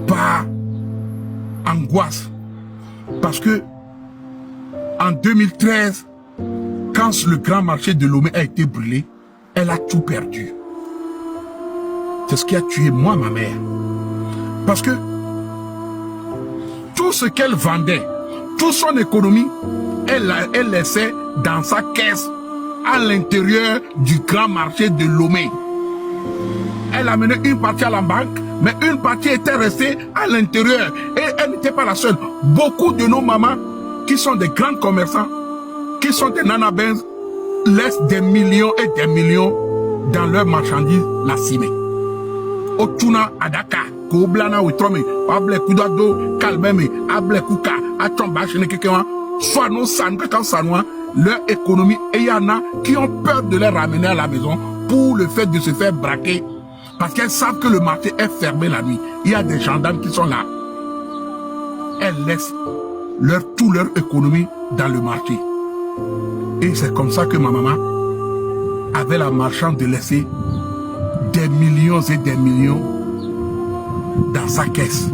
par angoisse. Parce que en 2013, quand le grand marché de Lomé a été brûlé, elle a tout perdu. C'est ce qui a tué moi, ma mère. Parce que tout ce qu'elle vendait, toute son économie, elle laissait dans sa caisse à l'intérieur du grand marché de Lomé. Elle a mené une partie à la banque, mais une partie était restée à l'intérieur. Et elle n'était pas la seule. Beaucoup de nos mamans, qui sont des grands commerçants, qui sont des nanabens, laissent des millions et des millions dans leurs marchandises la cimée. Otuna adaka, koblana witrome, able kudado, kalbeme, able kuka, atomba chene kekewa, soit non san, quand sanois, leur économie, et il y en a qui ont peur de les ramener à la maison pour le fait de se faire braquer. Parce qu'elles savent que le marché est fermé la nuit. Il y a des gendarmes qui sont là. Elles laissent toute leur économie dans le marché. Et c'est comme ça que ma maman avait la marchande de laisser des millions et des millions dans sa caisse.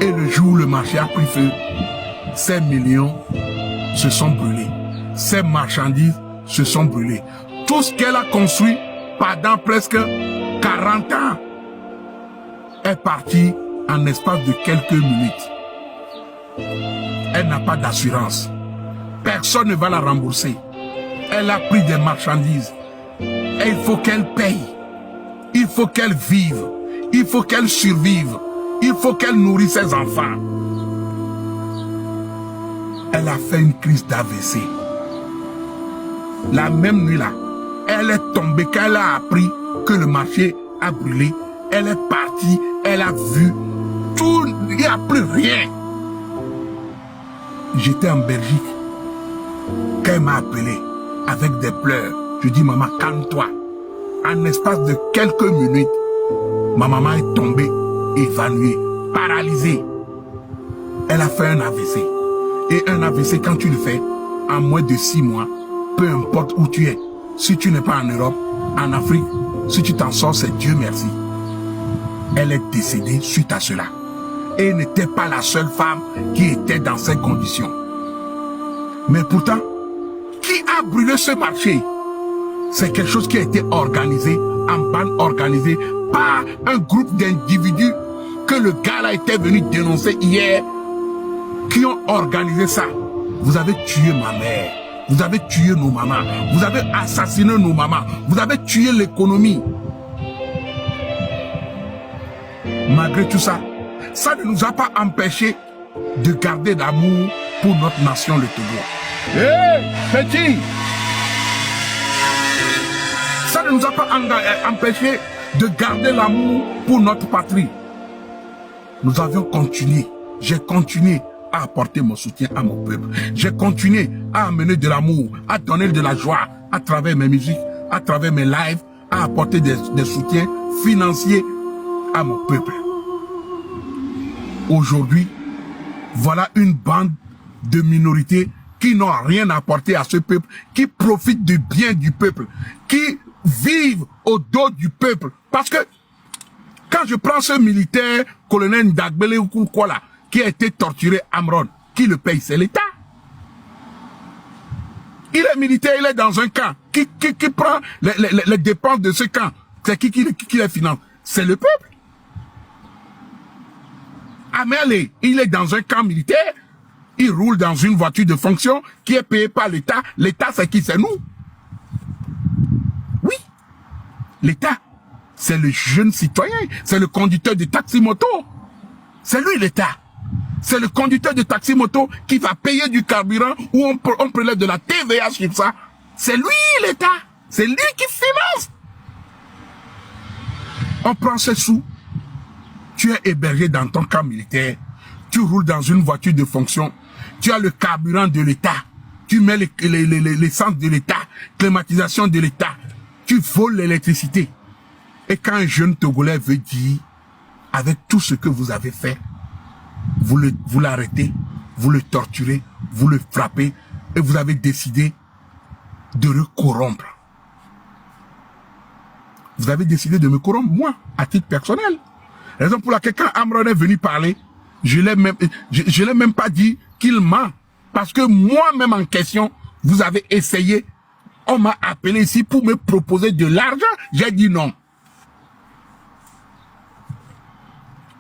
Et le jour où le marché a pris feu, ces millions se sont brûlés. Ces marchandises se sont brûlées. Tout ce qu'elle a construit pendant presque 40 ans est parti en espace de quelques minutes. Elle n'a pas d'assurance. Personne ne va la rembourser. Elle a pris des marchandises. Et il faut qu'elle paye. Il faut qu'elle vive. Il faut qu'elle survive. Il faut qu'elle nourrisse ses enfants. Elle a fait une crise d'AVC. La même nuit là, elle est tombée quand elle a appris que le marché a brûlé. Elle est partie, elle a vu tout, il n'y a plus rien. J'étais en Belgique. Quand elle m'a appelé avec des pleurs, je dis maman, calme-toi. En espace de quelques minutes, ma maman est tombée, évanouie, paralysée. Elle a fait un AVC. Et un AVC, quand tu le fais, en moins de 6 mois, peu importe où tu es, si tu n'es pas en Europe, en Afrique, si tu t'en sors, c'est Dieu merci. Elle est décédée suite à cela. Et elle n'était pas la seule femme qui était dans ces conditions. Mais pourtant, qui a brûlé ce marché? C'est quelque chose qui a été organisé, en bande organisée, par un groupe d'individus que le gars là était venu dénoncer hier, qui ont organisé ça. Vous avez tué ma mère. Vous avez tué nos mamans. Vous avez assassiné nos mamans. Vous avez tué l'économie. Malgré tout ça, ça ne nous a pas empêché de garder l'amour pour notre nation, le Togo. Hé, petit! Ça ne nous a pas empêché de garder l'amour pour notre patrie. Nous avions continué. J'ai continué à apporter mon soutien à mon peuple. J'ai continué à amener de l'amour, à donner de la joie à travers mes musiques, à travers mes lives, à apporter des soutiens financiers à mon peuple. Aujourd'hui, voilà une bande de minorités qui n'ont rien apporté à ce peuple, qui profitent du bien du peuple, qui vivent au dos du peuple. Parce que quand je prends ce militaire, colonel Ndagbele ou quoi là, qui a été torturé à Amron, qui le paye? C'est l'État. Il est militaire, il est dans un camp. Qui prend les dépenses de ce camp? C'est qui les finance? C'est le peuple. Amel, il est dans un camp militaire, il roule dans une voiture de fonction qui est payée par l'État. L'État, c'est qui? C'est nous. Oui. L'État, c'est le jeune citoyen, c'est le conducteur de taxi-moto. C'est lui l'État. C'est le conducteur de taxi-moto qui va payer du carburant ou on prélève de la TVA sur ça. C'est lui l'État. C'est lui qui finance. On prend ses sous. Tu es hébergé dans ton camp militaire. Tu roules dans une voiture de fonction. Tu as le carburant de l'État. Tu mets l'essence de l'État. Climatisation de l'État. Tu voles l'électricité. Et quand un jeune Togolais veut dire, avec tout ce que vous avez fait, vous l'arrêtez, vous le torturez, vous le frappez, et vous avez décidé de le corrompre. Vous avez décidé de me corrompre, moi, à titre personnel. Raison pour laquelle quand Amron est venu parler, je l'ai même pas dit qu'il ment. Parce que moi-même en question, vous avez essayé, on m'a appelé ici pour me proposer de l'argent, j'ai dit non.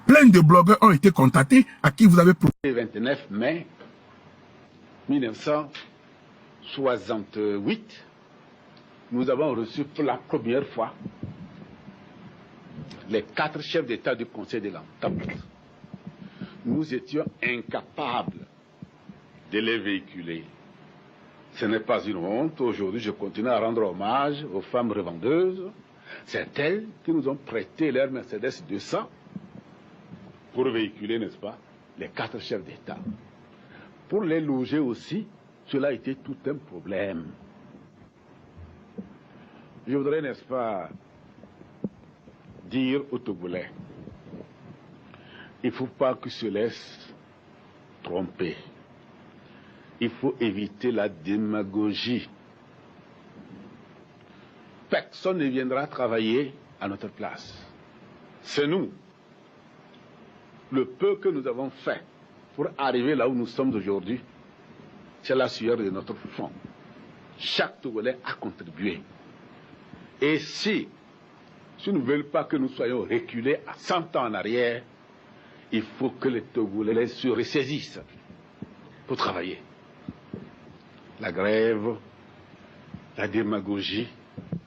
Plein de blogueurs ont été contactés à qui vous avez proposé. Le 29 mai 1968, nous avons reçu pour la première fois les 4 chefs d'État du Conseil de l'Entente. Nous étions incapables de les véhiculer. Ce n'est pas une honte. Aujourd'hui, je continue à rendre hommage aux femmes revendeuses. C'est elles qui nous ont prêté leur Mercedes 200 pour véhiculer, n'est-ce pas, les 4 chefs d'État. Pour les loger aussi, cela a été tout un problème. Je voudrais, n'est-ce pas, dire aux Togolais, il ne faut pas qu'ils se laissent tromper. Il faut éviter la démagogie. Personne ne viendra travailler à notre place. C'est nous, le peu que nous avons fait pour arriver là où nous sommes aujourd'hui, c'est la sueur de notre front. Chaque Togolais a contribué. Et si ne veulent pas que nous soyons reculés à 100 ans en arrière, il faut que les Togolais se ressaisissent pour travailler. La grève, la démagogie,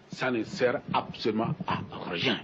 ça ne sert absolument à rien.